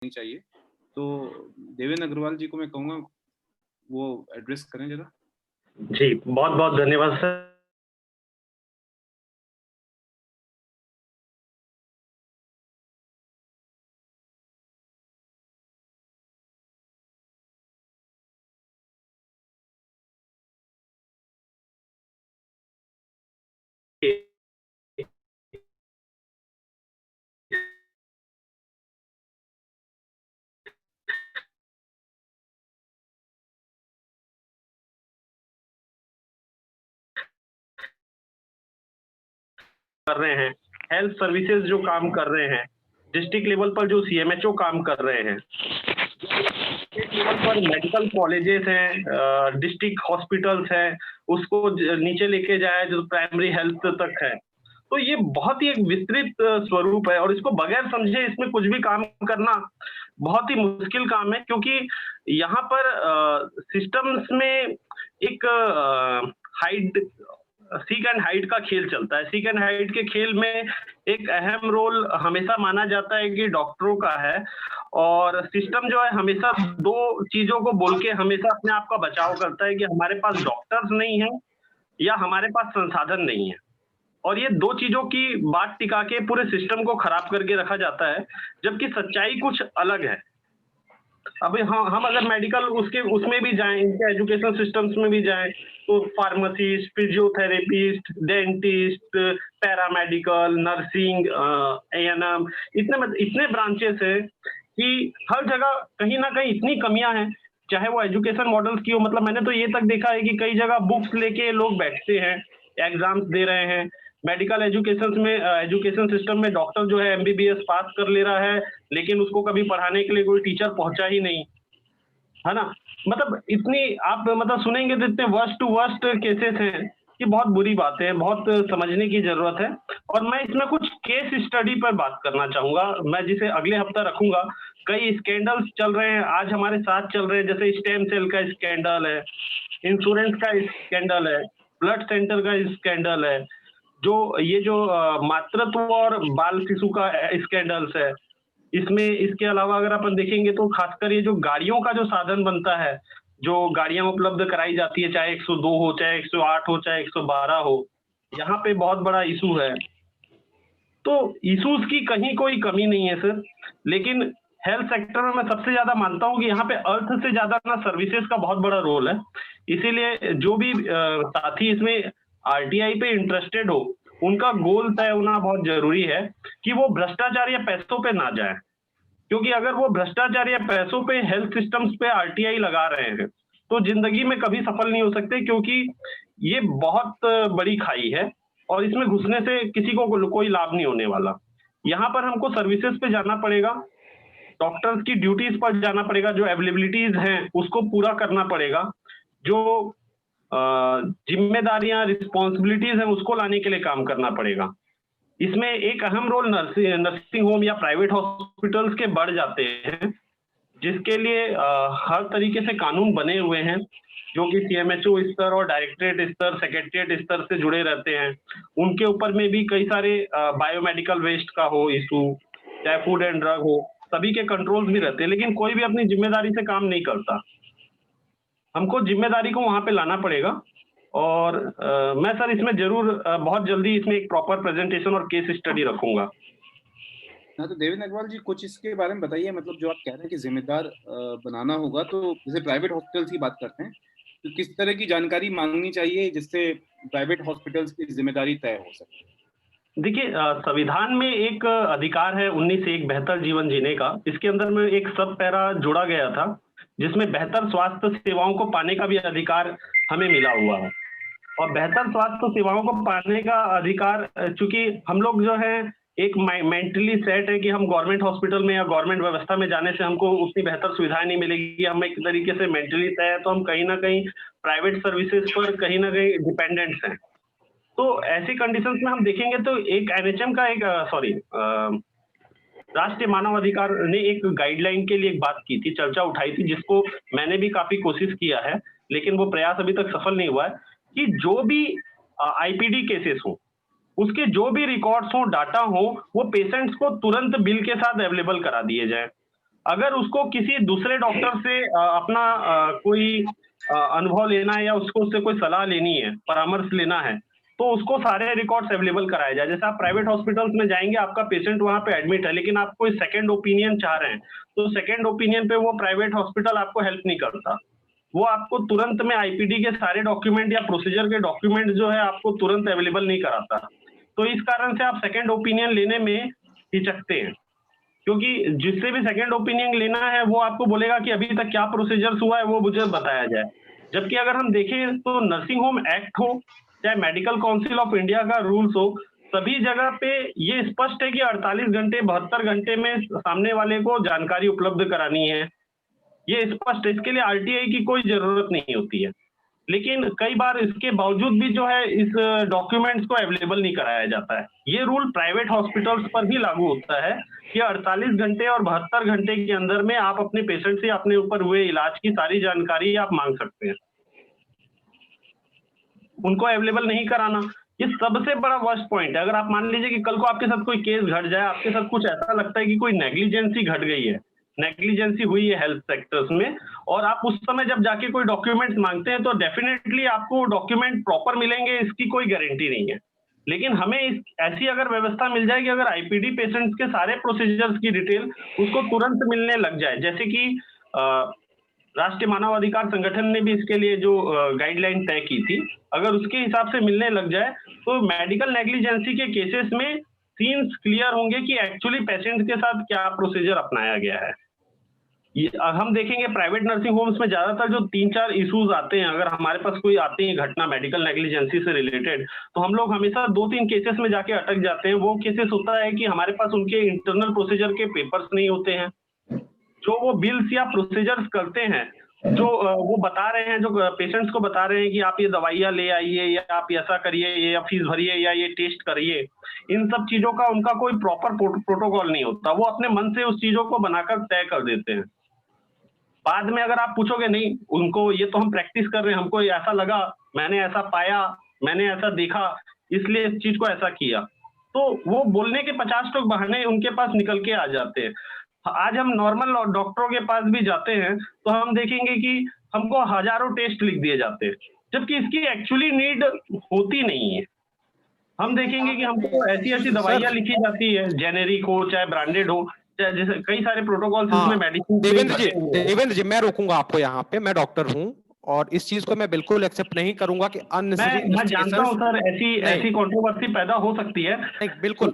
नहीं चाहिए। तो देवेंद्र अग्रवाल जी को मैं कहूँगा वो एड्रेस करें जरा। जी, बहुत-बहुत धन्यवाद सर। कर रहे हैं, हेल्थ सर्विसेज जो काम कर रहे हैं, डिस्ट्रिक्ट लेवल पर जो सीएमएचओ काम कर रहे हैं, स्टेट लेवल पर मेडिकल कॉलेजेस हैं, डिस्ट्रिक्ट हॉस्पिटल्स हैं, उसको नीचे लेके जाए जो प्राइमरी हेल्थ तक है। तो ये बहुत ही एक विस्तृत स्वरूप है और इसको बगैर समझे इसमें कुछ भी काम करना बहुत ही मुश्किल काम है, क्योंकि यहाँ पर सिस्टम्स में एक हाइड सीक एंड हाइड का खेल चलता है। सीक एंड हाइड के खेल में एक अहम रोल हमेशा माना जाता है कि डॉक्टरों का है, और सिस्टम जो है हमेशा दो चीजों को बोल के हमेशा अपने आप का बचाव करता है कि हमारे पास डॉक्टर्स नहीं है या हमारे पास संसाधन नहीं है, और ये दो चीजों की बात टिका के पूरे सिस्टम को खराब करके रखा जाता है, जबकि सच्चाई कुछ अलग है। अभी हम अगर मेडिकल उसमें भी जाएं, इनके एजुकेशन सिस्टम्स में भी जाएं, तो pharmacist, physiotherapist, dentist, paramedical, nursing, ANM, इतने ब्रांचेस हैं कि हर जगह कहीं ना कहीं इतनी कमियां हैं, चाहे वो एजुकेशन मॉडल्स की हो। मतलब मैंने तो ये तक देखा है कि कई जगह बुक्स लेके लोग बैठते हैं, एग्जाम्स दे रहे हैं। मेडिकल एजुकेशन सिस्टम में डॉक्टर जो है एमबीबीएस पास कर ले रहा है, लेकिन उसको कभी पढ़ाने के लिए कोई टीचर पहुंचा ही नहीं, है ना? मतलब इतनी आप मतलब सुनेंगे तो इतने वर्स्ट टू वर्स्ट केसेस हैं कि बहुत बुरी बात है, बहुत समझने की जरूरत है। और मैं इसमें कुछ केस स्टडी पर बात करना चाहूंगा, मैं जिसे अगले हफ्ता रखूंगा। कई स्कैंडल्स चल रहे हैं आज हमारे साथ चल रहे हैं, जैसे स्टेम सेल का स्कैंडल है, इंश्योरेंस का स्कैंडल है, ब्लड सेंटर का स्कैंडल है, जो मातृत्व और बाल शिशु का स्कैंडल्स है। इसमें इसके अलावा अगर अपन देखेंगे तो खासकर ये जो गाड़ियों का जो साधन बनता है, जो गाड़ियां उपलब्ध कराई जाती है, चाहे 102 हो, चाहे 108 हो, चाहे 112 हो, यहाँ पे बहुत बड़ा इशू है। तो इश्यूज की कहीं कोई कमी नहीं है सर, लेकिन हेल्थ सेक्टर में मैं सबसे ज्यादा मानता हूँ कि यहाँ पे अर्थ से ज्यादा ना सर्विसेज का बहुत बड़ा रोल है। इसीलिए जो भी साथी इसमें आरटीआई पे इंटरेस्टेड हो, उनका गोल तय होना बहुत जरूरी है कि वो भ्रष्टाचार या पैसों पे ना जाए, क्योंकि अगर वो भ्रष्टाचार या पैसों पे हेल्थ सिस्टम्स पे आरटीआई लगा रहे हैं तो जिंदगी में कभी सफल नहीं हो सकते, क्योंकि ये बहुत बड़ी खाई है और इसमें घुसने से किसी को कोई लाभ नहीं होने वाला। यहाँ पर हमको सर्विसेज पे जाना पड़ेगा, डॉक्टर्स की ड्यूटीज पर जाना पड़ेगा, जो अवेलेबिलिटीज हैं उसको पूरा करना पड़ेगा, जो जिम्मेदारियां रिस्पॉन्सिबिलिटीज हैं उसको लाने के लिए काम करना पड़ेगा। इसमें एक अहम रोल नर्सिंग होम या प्राइवेट हॉस्पिटल्स के बढ़ जाते हैं, जिसके लिए हर तरीके से कानून बने हुए हैं, जो कि सीएमएचओ स्तर और डायरेक्टरेट स्तर, सेक्रेटरीट स्तर से जुड़े रहते हैं। उनके ऊपर में भी कई सारे बायोमेडिकल वेस्ट का हो इशू, चाहे फूड एंड ड्रग हो, सभी के कंट्रोल्स भी रहते हैं, लेकिन कोई भी अपनी जिम्मेदारी से काम नहीं करता। हमको जिम्मेदारी को वहां पे लाना पड़ेगा, और मैं सर इसमें जरूर बहुत जल्दी इसमें एक प्रॉपर प्रेजेंटेशन और केस स्टडी रखूंगा। हाँ, तो देवेंद्र अग्रवाल जी कुछ इसके बारे में बताइए। मतलब जो आप कह रहे हैं कि जिम्मेदार बनाना होगा, तो जैसे प्राइवेट हॉस्पिटल्स की बात करते हैं, तो किस तरह की जानकारी मांगनी चाहिए जिससे प्राइवेट हॉस्पिटल्स की जिम्मेदारी तय हो सके? देखिए, संविधान में एक अधिकार है 19 से एक बेहतर जीवन जीने का। इसके अंदर में एक सब पैरा जोड़ा गया था, जिसमें बेहतर स्वास्थ्य सेवाओं को पाने का भी अधिकार हमें मिला हुआ है। और बेहतर स्वास्थ्य सेवाओं को पाने का अधिकार, चूंकि हम लोग जो है एक मेंटली सेट है कि हम गवर्नमेंट हॉस्पिटल में या गवर्नमेंट व्यवस्था में जाने से हमको उतनी बेहतर सुविधाएं नहीं मिलेगी, हम एक तरीके से मेंटली तय है, तो हम कहीं ना कहीं प्राइवेट सर्विसेज पर कहीं ना कहीं डिपेंडेंट्स हैं। तो ऐसी कंडीशंस में हम देखेंगे तो एक एनएचएम का एक राष्ट्रीय मानव अधिकार ने एक गाइडलाइन के लिए एक बात की थी, चर्चा उठाई थी, जिसको मैंने भी काफी कोशिश किया है, लेकिन वो प्रयास अभी तक सफल नहीं हुआ है, कि जो भी आईपीडी केसेस हो, उसके जो भी रिकॉर्ड्स हो, डाटा हो, वो पेशेंट्स को तुरंत बिल के साथ अवेलेबल करा दिए जाए। अगर उसको किसी दूसरे डॉक्टर से अपना कोई अनुभव लेना है या उससे कोई सलाह लेनी है, परामर्श लेना है, तो उसको सारे रिकॉर्ड्स अवेलेबल कराए जाए। जैसे आप प्राइवेट हॉस्पिटल्स में जाएंगे, आपका पेशेंट वहां पे एडमिट है, लेकिन आप कोई सेकंड ओपिनियन चाह रहे हैं, तो सेकंड ओपिनियन पे वो प्राइवेट हॉस्पिटल आपको हेल्प नहीं करता। वो आपको तुरंत में आईपीडी के सारे डॉक्यूमेंट या प्रोसीजर के डॉक्यूमेंट जो है आपको तुरंत अवेलेबल नहीं कराता। तो इस कारण से आप सेकंड ओपिनियन लेने में हिचकते हैं, क्योंकि जिससे भी सेकंड ओपिनियन लेना है वो आपको बोलेगा कि अभी तक क्या प्रोसीजर्स हुआ है वो मुझे बताया जाए। जबकि अगर हम देखें तो नर्सिंग होम एक्ट हो, चाहे मेडिकल काउंसिल ऑफ इंडिया का रूल्स हो, सभी जगह पे ये स्पष्ट है कि 48 घंटे 72 घंटे में सामने वाले को जानकारी उपलब्ध करानी है। ये स्पष्ट है, इसके लिए आरटीआई की कोई जरूरत नहीं होती है। लेकिन कई बार इसके बावजूद भी जो है इस डॉक्यूमेंट्स को अवेलेबल नहीं कराया जाता है। ये रूल प्राइवेट हॉस्पिटल्स पर भी लागू होता है कि 48 घंटे और 72 घंटे के अंदर में आप अपने पेशेंट से अपने ऊपर हुए इलाज की सारी जानकारी आप मांग सकते हैं। उनको अवेलेबल नहीं कराना, ये सबसे बड़ा वर्स्ट पॉइंट है। अगर आप मान लीजिए कि कल को आपके साथ कोई केस घट जाए, आपके साथ कुछ ऐसा लगता है कि कोई नेग्लिजेंसी घट गई है, नेग्लिजेंसी हुई है हेल्थ सेक्टर्स में, और आप उस समय जब जाके कोई डॉक्यूमेंट्स मांगते हैं तो डेफिनेटली आपको डॉक्यूमेंट प्रॉपर मिलेंगे, इसकी कोई गारंटी नहीं है। लेकिन हमें ऐसी अगर व्यवस्था मिल जाए कि अगर आईपीडी पेशेंट्स के सारे प्रोसीजर्स की डिटेल उसको तुरंत मिलने लग जाए, जैसे कि राष्ट्रीय मानव अधिकार संगठन ने भी इसके लिए जो गाइडलाइन तय की थी, अगर उसके हिसाब से मिलने लग जाए तो मेडिकल नेग्लिजेंसी के केसेस में सीन्स क्लियर होंगे कि एक्चुअली पेशेंट के साथ क्या प्रोसीजर अपनाया गया है। हम देखेंगे प्राइवेट नर्सिंग होम्स में ज्यादातर जो 3-4 इश्यूज आते हैं, अगर हमारे पास कोई आती है घटना मेडिकल नेग्लिजेंसी से रिलेटेड, तो हम लोग हमेशा 2-3 केसेस में जाके अटक जाते हैं। वो केसेस होता है कि हमारे पास उनके इंटरनल प्रोसीजर के पेपर्स नहीं होते हैं, जो वो बिल्स या प्रोसीजर्स करते हैं, जो वो बता रहे हैं, जो पेशेंट्स को बता रहे हैं कि आप ये दवाइयाँ ले आइए या आप ऐसा करिए या फीस भरिए या ये टेस्ट करिए, इन सब चीजों का उनका कोई प्रॉपर प्रोटोकॉल नहीं होता। वो अपने मन से उस चीजों को बनाकर तय कर देते हैं। बाद में अगर आप पूछोगे नहीं, उनको ये तो हम प्रैक्टिस कर रहे हैं, हमको ऐसा लगा, मैंने ऐसा पाया, मैंने ऐसा देखा, इसलिए इस चीज को ऐसा किया, तो वो बोलने के 50 लोग बहाने उनके पास निकल के आ जाते हैं। आज हम नॉर्मल डॉक्टरों के पास भी जाते हैं तो हम देखेंगे कि हमको हजारों टेस्ट लिख दिए जाते हैं, जबकि इसकी एक्चुअली नीड होती नहीं है। हम देखेंगे कि हमको ऐसी दवाइयाँ लिखी जाती है, जेनेरिक हो चाहे ब्रांडेड हो, जैसे कई सारे प्रोटोकॉल्स इसमें मेडिसिन। देवेंद्र जी, मैं रोकूंगा आपको यहाँ पे। मैं डॉक्टर हूँ और इस चीज को मैं बिल्कुल एक्सेप्ट नहीं करूंगा कि मैं जानता हूं सर, ऐसी कंट्रोवर्सी पैदा हो सकती है। नहीं, बिल्कुल।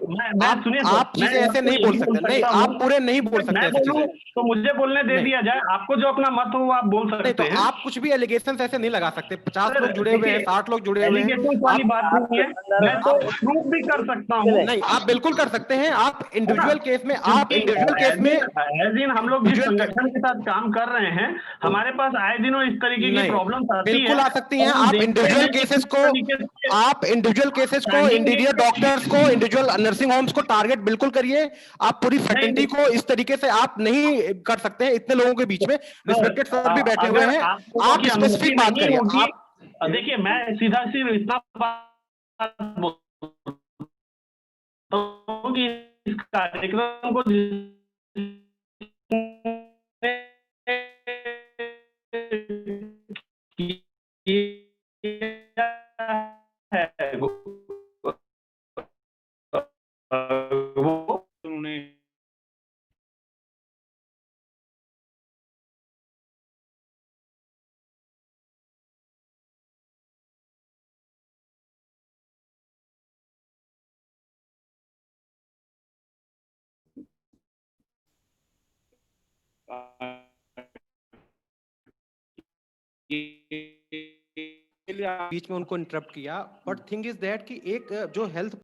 सुनिए, आप चीजें ऐसे नहीं बोल सकते। नहीं, आप पूरे नहीं बोल सकते ऐसी चीजें। तो मुझे बोलने दे दिया जाए, आपको जो अपना मत हो वो आप बोल सकते हैं। आप कुछ भी एलिगेशन ऐसे नहीं लगा सकते। 50 लोग जुड़े हुए हैं, 60 लोग जुड़े हुए हैं, वाली बात नहीं है। मैं तो प्रूफ भी कर सकता हूँ। नहीं, आप बिल्कुल कर सकते हैं। आप इंडिविजुअल केस में एज इन हम लोग जिस संगठन के साथ काम कर रहे हैं, हमारे पास आए दिनों इस तरीके की प्रॉब्लम बिल्कुल आ सकती हैं। आप इंडिविजुअल केसेस को इंडिविजुअल डॉक्टर्स को, इंडिविजुअल नर्सिंग होम्स को टारगेट बिल्कुल करिए। आप पूरी फैकल्टी को इस तरीके से आप नहीं कर सकते हैं। इतने लोगों के बीच में रिस्पेक्टेड सर भी बैठे हुए हैं, आप स्पेसिफिक बात करिए। आप देखिए, मैं सीधा सीधा इतना बात कि इस कार्यक्रम को उन्होंने बीच में उनको इंटरप्ट किया। बट थिंग इज दैट कि एक जो हेल्थ